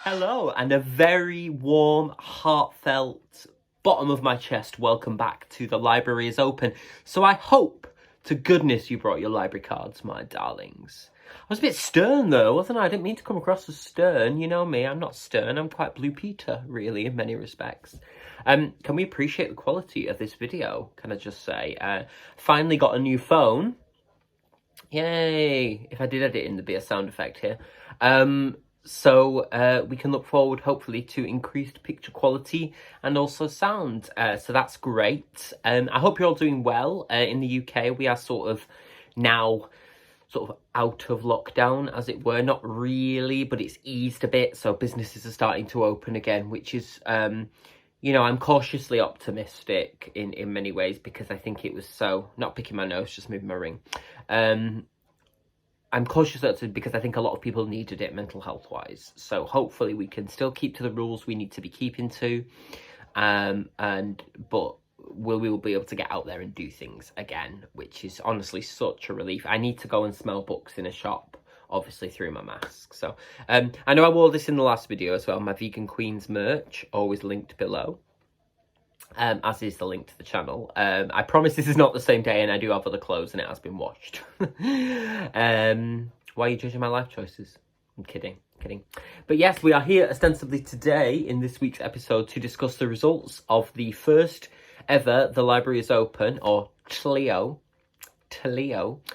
Hello, and a very warm, heartfelt, bottom of my chest welcome back to The Library is Open. So I hope to goodness you brought your library cards, my darlings. I was a bit stern though, wasn't I? I didn't mean to come across as stern. You know me, I'm not stern. I'm quite Blue Peter, really, in many respects. Can we appreciate the quality of this video, can I just say? Finally got a new phone. Yay! If I did edit in, there'd be a sound effect here. So we can look forward, hopefully, to increased picture quality and also sound. So that's great. I hope you're all doing well. In the UK, we are sort of now out of lockdown, as it were. Not really, but it's eased a bit. So businesses are starting to open again, which is, you know, I'm cautiously optimistic in many ways because I think it was so... Not picking my nose, just moving my ring. I'm cautious because I think a lot of people needed it mental health wise. So hopefully we can still keep to the rules we need to be keeping to. But we will be able to get out there and do things again, which is honestly such a relief. I need to go and smell books in a shop, obviously through my mask. So I know I wore this in the last video as well. My Vegan Queens merch, always linked below. As is the link to the channel. I promise this is not the same day and I do have other clothes and it has been washed. Why are you judging my life choices? I'm kidding. But yes, we are here ostensibly today in this week's episode to discuss the results of the first ever The Library is Open, or TLIO,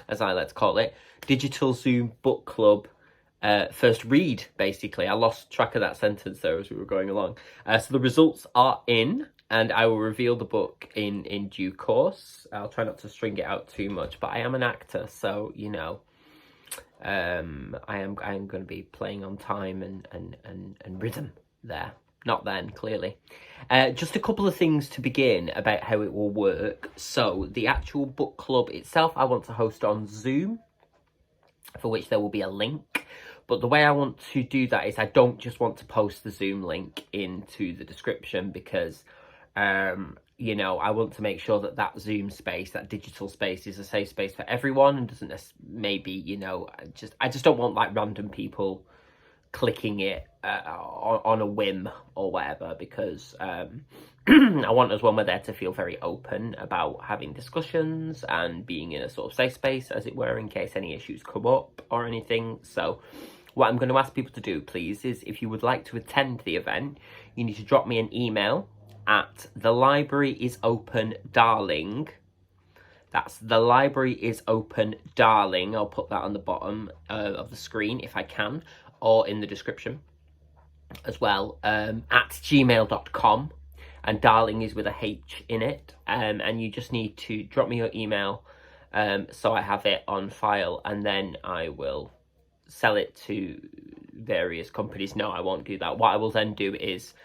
as I like to call it, Digital Zoom Book Club first read, basically. I lost track of that sentence there as we were going along. So the results are in, and I will reveal the book in due course. I'll try not to string it out too much, but I am an actor, so, you know, I am going to be playing on time and rhythm there. Not then, clearly. Just a couple of things to begin about how it will work. So the actual book club itself, I want to host on Zoom, for which there will be a link. But the way I want to do that is I don't just want to post the Zoom link into the description because, you know, I want to make sure that that Zoom space, that digital space, is a safe space for everyone and doesn't maybe, you know, I just don't want like random people clicking it on a whim or whatever, because I want us when we're there to feel very open about having discussions and being in a sort of safe space, as it were, in case any issues come up or anything. So what I'm going to ask people to do, please, is if you would like to attend the event, you need to drop me an email at thelibraryisopendahling. That's thelibraryisopendahling. I'll put that on the bottom of the screen if I can, or in the description as well, at gmail.com. And darling is with a H in it. And you just need to drop me your email so I have it on file, and then I will sell it to various companies. No, I won't do that. What I will then do is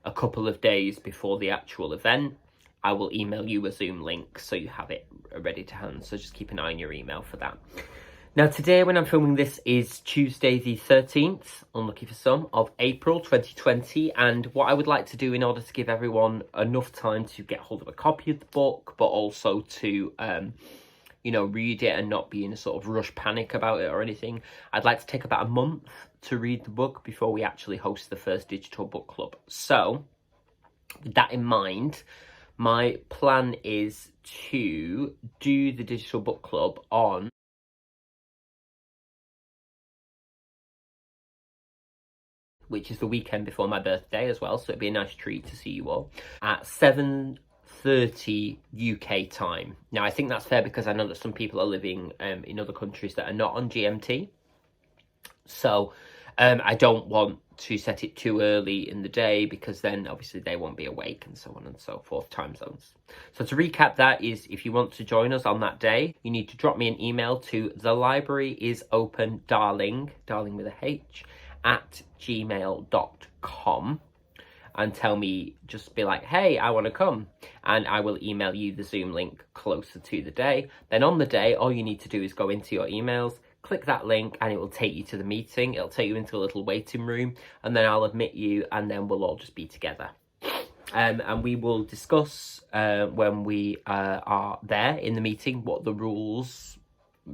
a couple of days before the actual event, I will email you a Zoom link so you have it ready to hand. So just keep an eye on your email for that. Now today, when I'm filming this, is Tuesday the 13th, unlucky for some, of April 2020. And what I would like to do in order to give everyone enough time to get hold of a copy of the book, but also to, you know, read it and not be in a sort of rush panic about it or anything, I'd like to take about a month to read the book before we actually host the first digital book club. So with that in mind, my plan is to do the digital book club on which is the weekend before my birthday as well, so it'd be a nice treat to see you all, at 7:30 UK time. Now, I think that's fair because I know that some people are living in other countries that are not on GMT. So I don't want to set it too early in the day because then obviously they won't be awake and so on and so forth, time zones. So to recap, that is, if you want to join us on that day, you need to drop me an email to thelibraryisopendahling, darling with a H, at gmail.com, and tell me, just be like, hey, I want to come, and I will email you the Zoom link closer to the day. Then on the day, all you need to do is go into your emails, click that link, and it will take you to the meeting. It'll take you into a little waiting room, and then I'll admit you, and then we'll all just be together. And we will discuss when we are there in the meeting what the rules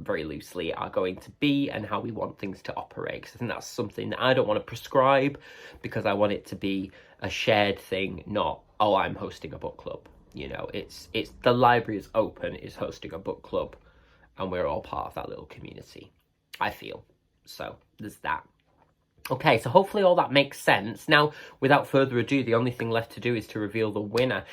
very loosely are going to be and how we want things to operate. Because I think that's something that I don't want to prescribe, because I want it to be a shared thing, not, oh, I'm hosting a book club. You know, it's the library is open, is hosting a book club, and we're all part of that little community, I feel. So there's that. Okay, so hopefully all that makes sense. Now, without further ado, the only thing left to do is to reveal the winner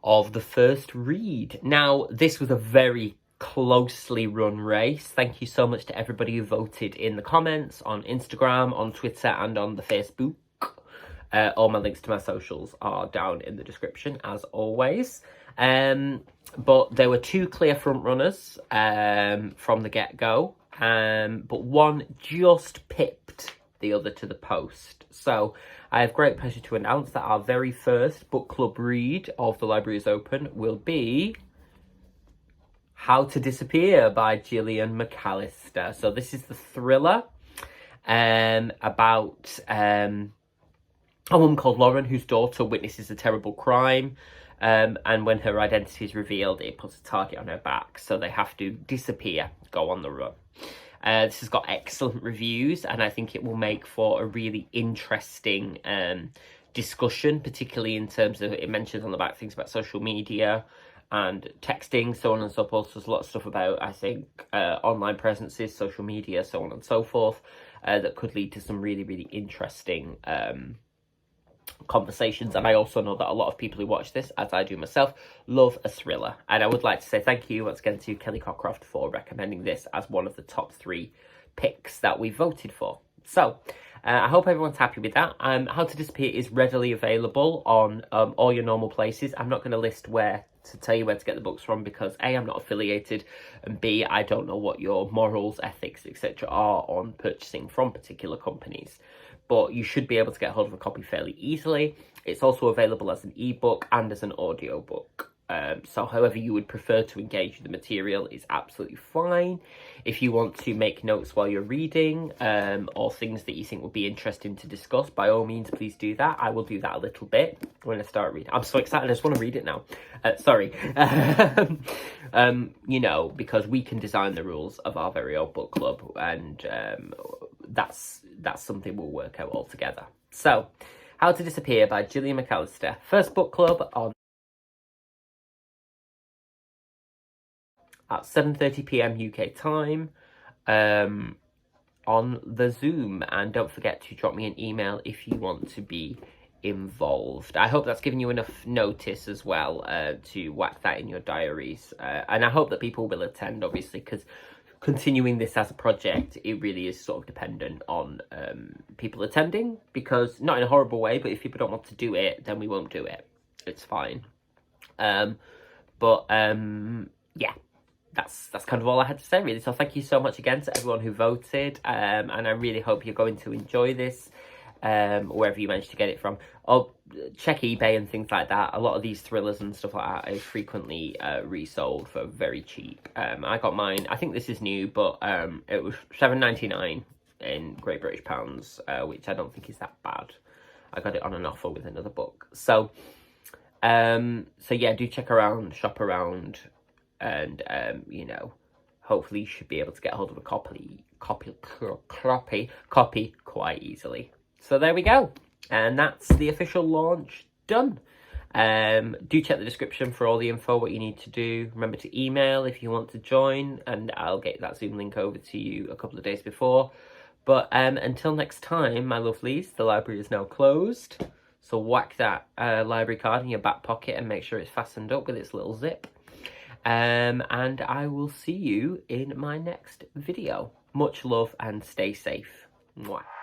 of the first read. Now, this was a very closely run race. Thank you so much to everybody who voted in the comments, on Instagram, on Twitter, and on the Facebook. All my links to my socials are down in the description, as always. But there were two clear front runners from the get-go, but one just pipped the other to the post. So I have great pleasure to announce that our very first book club read of The Library is Open will be How to Disappear by Gillian McAllister. So this is the thriller about a woman called Lauren whose daughter witnesses a terrible crime, and when her identity is revealed, it puts a target on her back, so they have to disappear, go on the run. This has got excellent reviews, and I think it will make for a really interesting discussion, particularly in terms of, it mentions on the back things about social media and texting, so on and so forth. So there's a lot of stuff about, I think, online presences, social media, so on and so forth, that could lead to some really, really interesting conversations. And I also know that a lot of people who watch this, as I do myself, love a thriller. And I would like to say thank you once again to Kelly Cockcroft for recommending this as one of the top 3 picks that we voted for. So I hope everyone's happy with that. How to Disappear is readily available on all your normal places. I'm not going to list where to tell you where to get the books from, because A, I'm not affiliated, and B, I don't know what your morals, ethics, etc. are on purchasing from particular companies. But you should be able to get hold of a copy fairly easily. It's also available as an ebook and as an audiobook. So however you would prefer to engage with the material is absolutely fine. If you want to make notes while you're reading, or things that you think would be interesting to discuss, by all means, please do that. I will do that a little bit when I start reading. I'm so excited, I just want to read it now. Sorry. You know, because we can design the rules of our very own book club, and that's something we'll work out all together. So, How to Disappear by Gillian McAllister. First book club on at 7:30 p.m. UK time on the Zoom. And don't forget to drop me an email if you want to be involved. I hope that's given you enough notice as well to whack that in your diaries. And I hope that people will attend, obviously, because continuing this as a project, it really is sort of dependent on people attending, because not in a horrible way, but if people don't want to do it, then we won't do it. It's fine. Yeah, that's kind of all I had to say, really. So thank you so much again to everyone who voted, and I really hope you're going to enjoy this, wherever you managed to get it from. Oh, check eBay and things like that. A lot of these thrillers and stuff like that are frequently resold for very cheap. I got mine, I think this is new, but it was $7.99 in Great British pounds, which I don't think is that bad. I got it on an offer with another book. So yeah, do check around, shop around, and you know, hopefully you should be able to get hold of a copy quite easily. So there we go, and that's the official launch done. Do check the description for all the info, what you need to do. Remember to email if you want to join, and I'll get that Zoom link over to you a couple of days before. But until next time, my lovelies, the library is now closed, so whack that library card in your back pocket and make sure it's fastened up with its little zip. And I will see you in my next video. Much love and stay safe. Mwah.